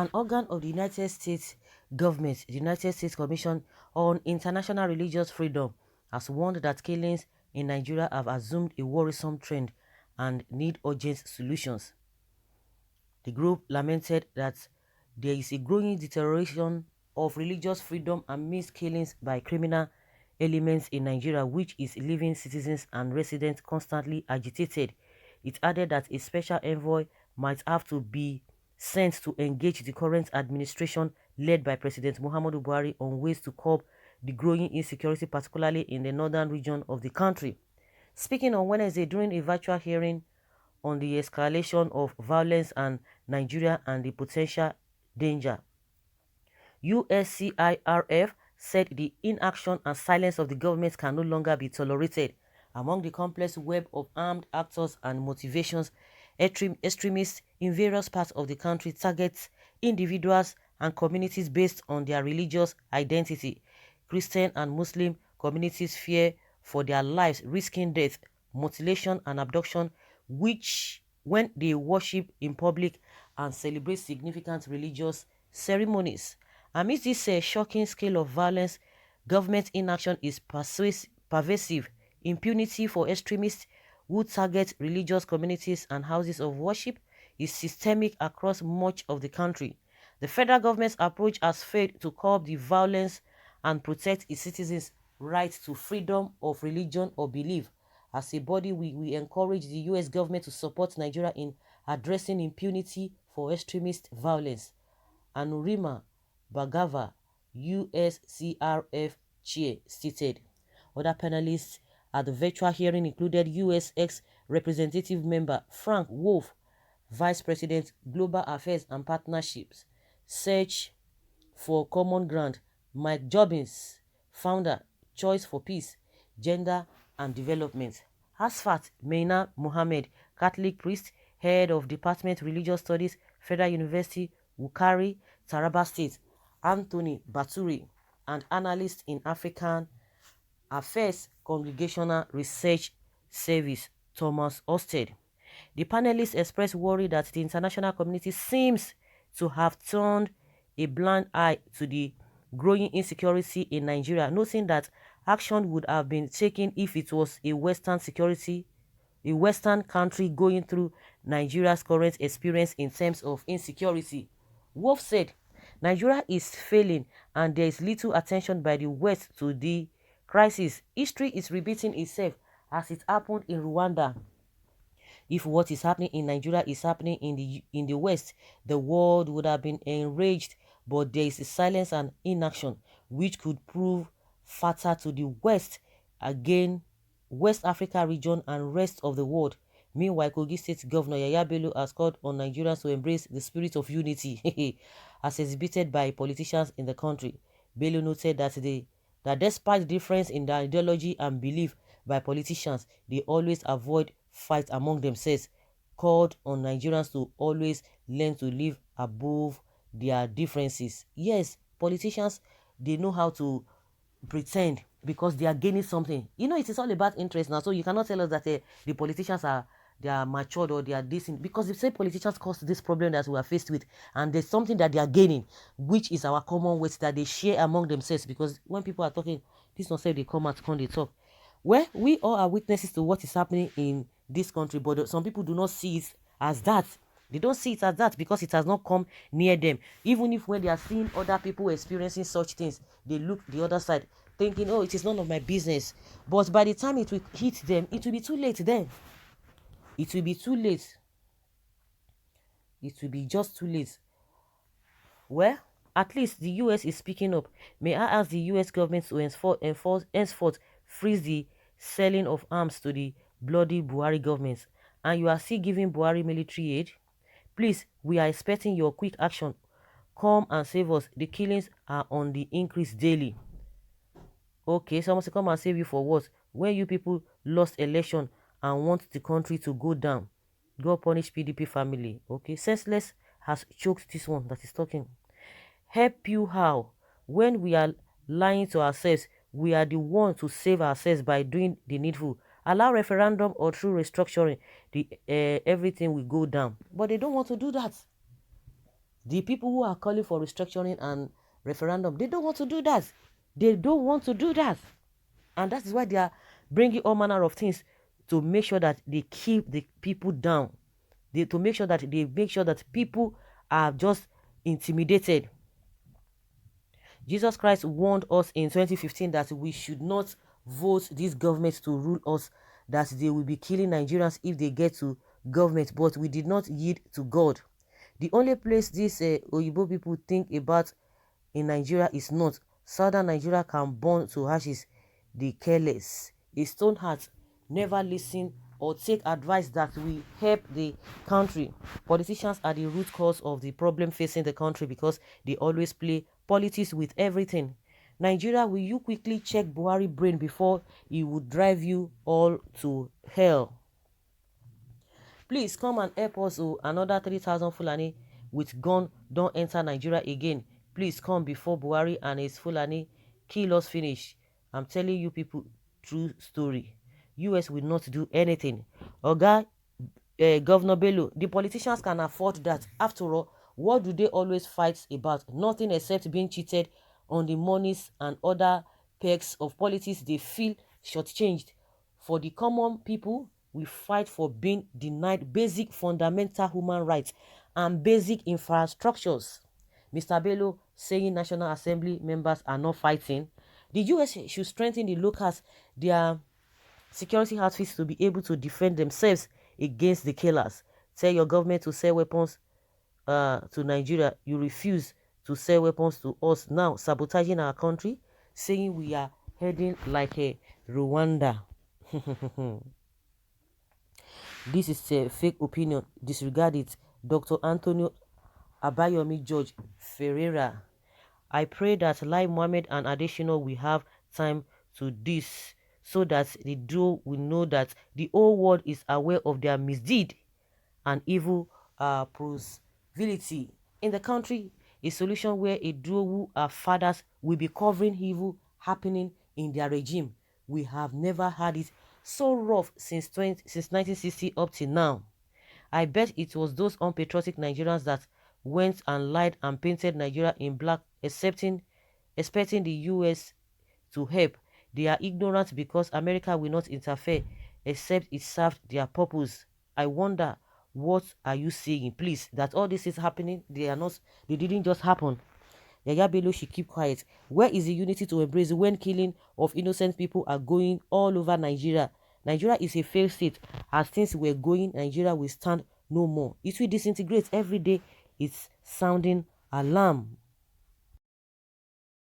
An organ of the United States government, the United States Commission on International Religious Freedom, has warned that killings in Nigeria have assumed a worrisome trend and need urgent solutions. The group lamented that there is a growing deterioration of religious freedom amidst killings by criminal elements in Nigeria, which is leaving citizens and residents constantly agitated. It added that a special envoy might have to be sent to engage the current administration led by President Muhammadu Buhari on ways to curb the growing insecurity, particularly in the northern region of the country. Speaking on Wednesday during a virtual hearing on the escalation of violence in Nigeria and the potential danger, USCIRF said the inaction and silence of the government can no longer be tolerated. Among the complex web of armed actors and motivations, extremists in various parts of the country target individuals and communities based on their religious identity. Christian and Muslim communities fear for their lives, risking death, mutilation, and abduction, which when they worship in public and celebrate significant religious ceremonies. Amidst this shocking scale of violence, government inaction is pervasive. Impunity for extremists who target religious communities and houses of worship is systemic across much of the country. The federal government's approach has failed to curb the violence and protect its citizens' right to freedom of religion or belief. As a body, we encourage the U.S. government to support Nigeria in addressing impunity for extremist violence. Anurima Bagava, USCRF chair, stated. Other panelists at the virtual hearing included U.S. ex-representative member Frank Wolf, Vice President, Global Affairs and Partnerships, Search for Common Ground, Mike Jobbins, founder, Choice for Peace, Gender and Development, Asfat Meina Mohammed, Catholic priest, head of Department Religious Studies, Federal University, Wukari, Taraba State, Anthony Baturi, and analyst in African Affairs Congregational Research Service, Thomas Osted. The panelists expressed worry that the international community seems to have turned a blind eye to the growing insecurity in Nigeria, noting that action would have been taken if it was a Western country going through Nigeria's current experience in terms of insecurity. Wolf said, Nigeria is failing and there is little attention by the West to the crisis. History is repeating itself as it happened in Rwanda. If what is happening in Nigeria is happening in the West, the world would have been enraged, but there is a silence and inaction which could prove fatal to the West, again, West Africa region and rest of the world. Meanwhile, Kogi State Governor Yaya Bello has called on Nigerians to embrace the spirit of unity as exhibited by politicians in the country. Bello noted that despite difference in the ideology and belief by politicians, they always avoid fight among themselves, called on Nigerians to always learn to live above their differences. Yes, politicians, they know how to pretend because they are gaining something. You know, it is all about interest now, so you cannot tell us that the politicians they are matured or they are decent, because the same politicians caused this problem that we are faced with, and there's something that they are gaining, which is our common weight that they share among themselves. Because when people are talking, this one say they come out, come they talk. Well, we all are witnesses to what is happening in this country, but some people do not see it as that. They don't see it as that because it has not come near them. Even if when they are seeing other people experiencing such things, they look the other side, thinking, oh, it is none of my business. But by the time it will hit them, it will be too late then. It will be too late. It will be just too late. Well, at least the US is speaking up. May I ask the US government to henceforth freeze the selling of arms to the bloody Buhari government? And you are still giving Buhari military aid? Please, we are expecting your quick action. Come and save us. The killings are on the increase daily. Okay, someone say come and save you for what? When you people lost election and want the country to go down. God punish PDP family. Okay, senseless has choked this one that is talking. Help you how? When we are lying to ourselves, we are the one to save ourselves by doing the needful. Allow referendum or through restructuring, everything will go down. But they don't want to do that. The people who are calling for restructuring and referendum, they don't want to do that. They don't want to do that. And that is why they are bringing all manner of things to make sure that they keep the people down. To make sure that people are just intimidated. Jesus Christ warned us in 2015 that we should not vote these governments to rule us, that they will be killing Nigerians if they get to government, but we did not yield to God. The only place these Oyibo people think about in Nigeria is not. Southern Nigeria can burn to ashes. They careless. A stone heart never listen or take advice that will help the country. Politicians are the root cause of the problem facing the country because they always play politics with everything. Nigeria, will you quickly check Buhari brain before he would drive you all to hell? Please come and help us. Oh, another 3,000 Fulani with gun don't enter Nigeria again. Please come before Buhari and his Fulani kill us finish. I'm telling you people true story. US will not do anything. Oga, Governor Bello, the politicians can afford that. After all, what do they always fight about? Nothing except being cheated on the monies and other perks of politics they feel shortchanged. For the common people, we fight for being denied basic fundamental human rights and basic infrastructures. Mr. Bello saying National Assembly members are not fighting. The US should strengthen the locals, their security outfits, to be able to defend themselves against the killers. Tell your government to sell weapons to Nigeria. You refuse to sell weapons to us, now sabotaging our country, saying we are heading like a Rwanda. This is a fake opinion. Disregard it. Dr. Antonio Abayomi George Ferreira. I pray that Lai Mohammed and additional will have time to this, so that the duo will know that the whole world is aware of their misdeed and evil possibility in the country. A solution where a duo who are fathers will be covering evil happening in their regime. We have never had it so rough since 1960 up to now. I bet it was those unpatriotic Nigerians that went and lied and painted Nigeria in black, expecting the US to help. They are ignorant because America will not interfere except it served their purpose. I wonder, what are you saying? Please, that all this is happening, they didn't just happen. Yaya Bello should keep quiet. Where is the unity to embrace when killing of innocent people are going all over Nigeria? Nigeria is a failed state. As things were going, Nigeria will stand no more. It will disintegrate every day. It's sounding alarm.